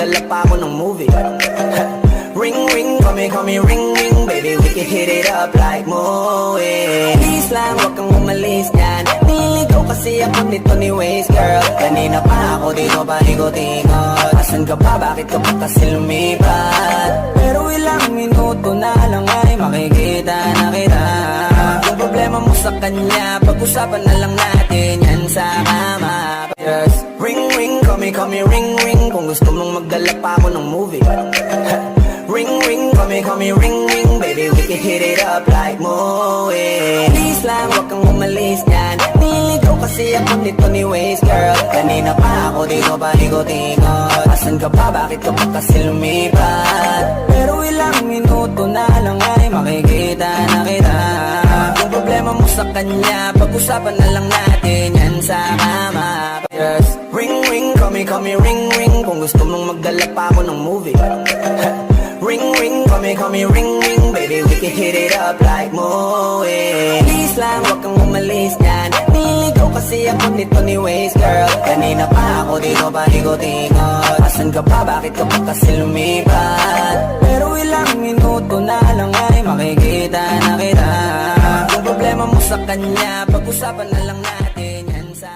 magdala pa ako ng movie. Ring ring, call me ring ring, baby we can hit it up like Moe. Please lang, wag kang umalis yan. Niligaw kasi ako nito ni Waze girl. Kanina pa ako dito palikot-ikot. Asan ka ba, bakit ka pa kasi lumipat? Pero ilang minuto na lang ay makikita na kita. Yung problema mo sa kanya, pag-usapan na lang natin yan sa kama. Just ring ring, call me ring ring, kung gusto mong magdala pa ako ng movie. Ring ring, call me ring ring, baby we can hit it up like Moe. Please lang, wag kang umalis yan. Niligaw kasi ako nito ni Waze girl. Kanina pa ako dito palikot-ikot. Asan ka ba, bakit ka pa kasi lumipat? Pero ilang minuto na lang ay makikita na kita. Yung problema mo sa kanya, pag-usapan na lang natin yan sa kama. Just ring ring, call me ring ring, kung gusto mong magdala pa ako ng movie. Ring ring, call me ring ring, baby we can hit it up like Moe. Please lang, wag kang umalis yan. Niligaw kasi ako nito ni Waze girl. Kanina pa ako dito palikot-ikot. Asan ka ba, bakit ka pa kasi lumipat? Pero ilang minuto na lang ay makikita na kita. Yung problema mo sa kanya, pag-usapan na lang natin yan sa